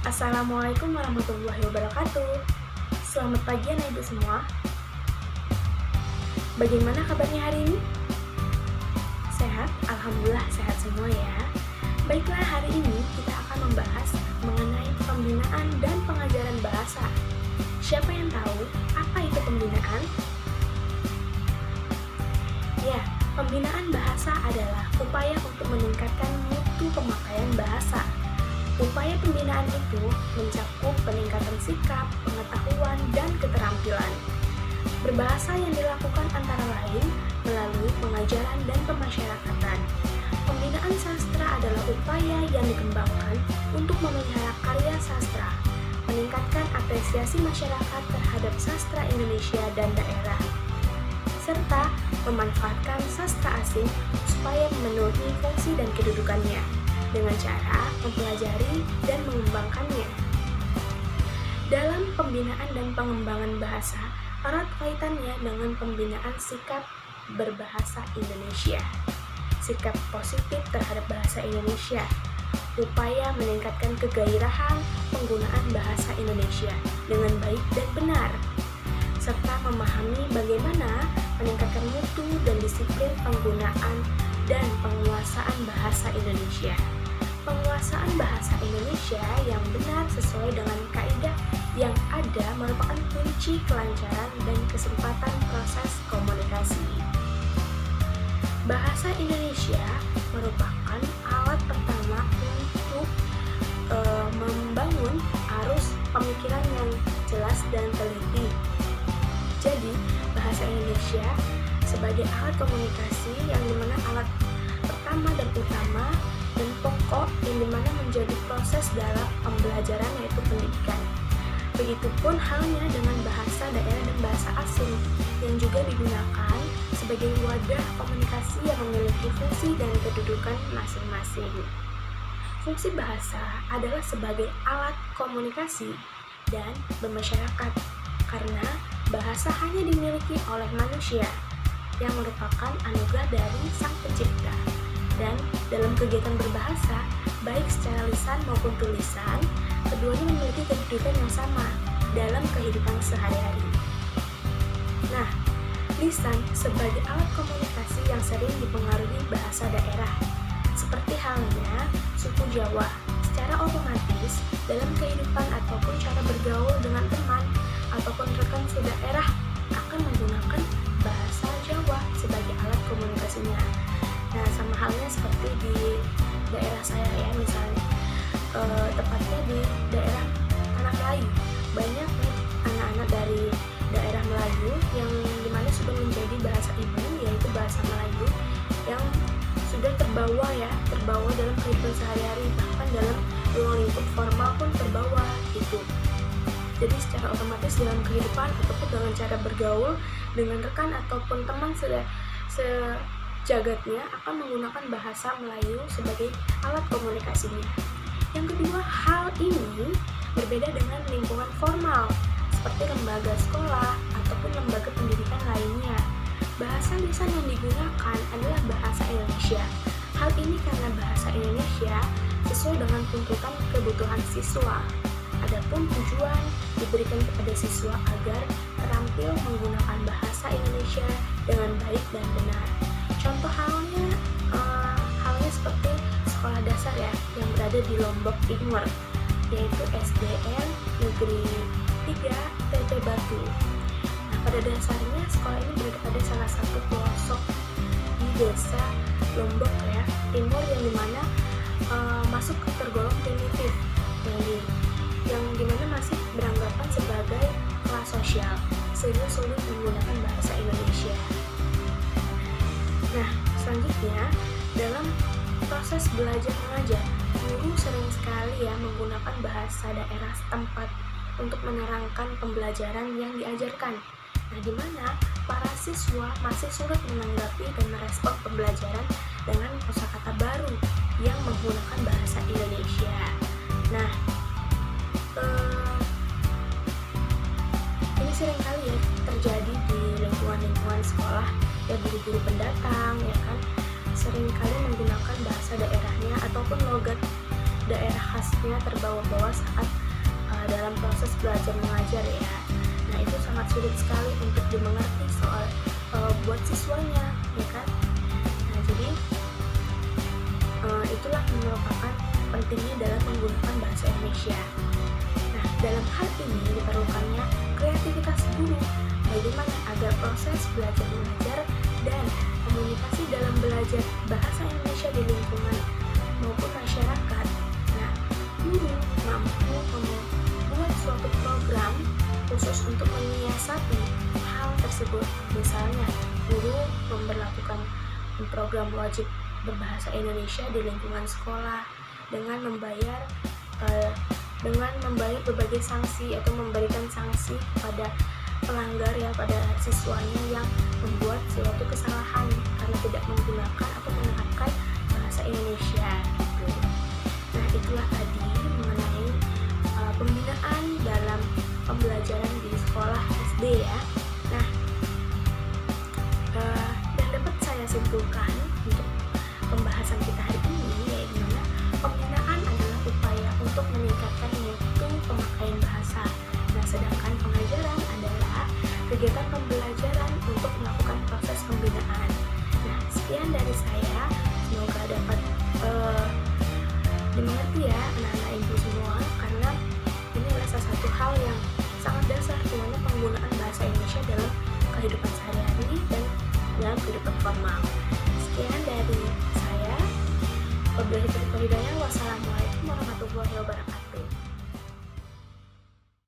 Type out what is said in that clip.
Assalamualaikum warahmatullahi wabarakatuh. Selamat pagi anak ibu semua. Bagaimana kabarnya hari ini? Sehat? Alhamdulillah sehat semua ya. Baiklah, hari ini kita akan membahas mengenai pembinaan dan pengajaran bahasa. Siapa yang tahu apa itu pembinaan? Ya, pembinaan bahasa adalah upaya untuk meningkatkan mutu pemakaian bahasa. Upaya pembinaan itu mencakup peningkatan sikap, pengetahuan, dan keterampilan berbahasa yang dilakukan antara lain melalui pengajaran dan pemasyarakatan. Pembinaan sastra adalah upaya yang dikembangkan untuk memelihara karya sastra, meningkatkan apresiasi masyarakat terhadap sastra Indonesia dan daerah, serta memanfaatkan sastra asing supaya memenuhi fungsi dan kedudukannya dengan cara mempelajari dan mengembangkannya. Dalam pembinaan dan pengembangan bahasa, erat kaitannya dengan pembinaan sikap berbahasa Indonesia, sikap positif terhadap bahasa Indonesia, upaya meningkatkan kegairahan penggunaan bahasa Indonesia dengan baik dan benar, serta memahami bagaimana meningkatkan mutu dan disiplin penggunaan dan penguasaan bahasa Indonesia. Penguasaan bahasa Indonesia yang benar sesuai dengan kaidah yang ada merupakan kunci kelancaran dan kesempatan proses komunikasi. Bahasa Indonesia merupakan alat pertama untuk membangun arus pemikiran yang jelas dan teliti. Jadi, bahasa Indonesia sebagai alat komunikasi yang dimana alat pertama dan utama dan pokok yang dimana menjadi proses dalam pembelajaran yaitu pendidikan. Begitupun halnya dengan bahasa daerah dan bahasa asing yang juga digunakan sebagai wadah komunikasi yang memiliki fungsi dan kedudukan masing-masing. Fungsi bahasa adalah sebagai alat komunikasi dan bermasyarakat karena bahasa hanya dimiliki oleh manusia yang merupakan anugerah dari Sang Pencipta. Dan dalam kegiatan berbahasa, baik secara lisan maupun tulisan, keduanya memiliki kedudukan yang sama dalam kehidupan sehari-hari. Nah, lisan sebagai alat komunikasi yang sering dipengaruhi bahasa daerah, seperti halnya suku Jawa, secara otomatis dalam kehidupan ataupun cara bergaul dengan teman ataupun rekan sedaerah akan menggunakan bahasa Jawa sebagai alat komunikasinya. Nah, sama halnya seperti di daerah saya ya, misalnya tepatnya di daerah anak Melayu, banyak anak-anak dari daerah Melayu yang dimana sudah menjadi bahasa ibu, yaitu bahasa Melayu yang sudah terbawa dalam kehidupan sehari-hari, bahkan dalam ruang lingkup formal pun terbawa gitu. Jadi secara otomatis dalam kehidupan ataupun dengan cara bergaul dengan rekan ataupun teman sejagatnya akan menggunakan bahasa Melayu sebagai alat komunikasinya. Yang kedua, hal ini berbeda dengan lingkungan formal seperti lembaga sekolah ataupun lembaga pendidikan lainnya. Bahasa lisan yang digunakan adalah bahasa Indonesia. Hal ini karena bahasa Indonesia sesuai dengan tuntutan kebutuhan siswa. Adapun tujuan diberikan kepada siswa agar terampil menggunakan bahasa Indonesia dengan baik dan benar. Contoh halnya seperti sekolah dasar ya yang berada di Lombok Timur, yaitu SDN Negeri 3 TP Batu. Nah, pada dasarnya sekolah ini berada pada salah satu pelosok di desa Lombok ya Timur yang dimana masuk ke tergolong primitif, yang dimana masih beranggapan sebagai kelas sosial sehingga sulit menggunakan bahasa Indonesia. Nah, selanjutnya dalam proses belajar mengajar, guru sering sekali ya menggunakan bahasa daerah setempat untuk menerangkan pembelajaran yang diajarkan. Nah, di mana para siswa masih sulit menanggapi dan merespon pembelajaran dengan kosakata baru yang menggunakan bahasa Indonesia. Nah, ini seringkali ya terjadi di lingkungan sekolah ya, guru-guru pendatang ya kan seringkali menggunakan bahasa daerahnya ataupun logat daerah khasnya terbawa-bawa saat dalam proses belajar mengajar ya. Nah itu sangat sulit sekali untuk dimengerti soal buat siswanya, ya kan? Nah jadi itulah merupakan pentingnya dalam menggunakan bahasa Indonesia. Nah dalam hal ini diperlukannya kreativitas guru, bagaimana agar proses belajar mengajar dan komunikasi dalam belajar bahasa Indonesia di lingkungan maupun masyarakat. Nah, guru mampu membuat suatu program khusus untuk menyiasati hal tersebut. Misalnya, guru memberlakukan program wajib berbahasa Indonesia di lingkungan sekolah dengan membayar berbagai sanksi atau memberikan sanksi pada pelanggar ya, pada siswanya yang membuat suatu kesalahan karena tidak menggunakan atau menerapkan bahasa Indonesia gitu. Nah itulah tadi mengenai pembinaan dalam pembelajaran di sekolah SD ya. Nah dan dapat saya simpulkan untuk pembahasan kita hari ini, yaitu pembinaan adalah upaya untuk meningkatkan mutu pemakaian bahasa. Nah sedangkan pengajaran adalah kegiatan pembelajaran untuk melakukan proses pembinaan. Nah, sekian dari saya. Semoga dapat dimengerti ya anak-anak ibu semua, karena ini adalah salah satu hal yang sangat dasar dimana penggunaan bahasa Indonesia dalam kehidupan sehari-hari dan dalam kehidupan formal. Sekian dari saya. Wabillahi taufiq wal hidayah. Wassalamualaikum warahmatullahi wabarakatuh.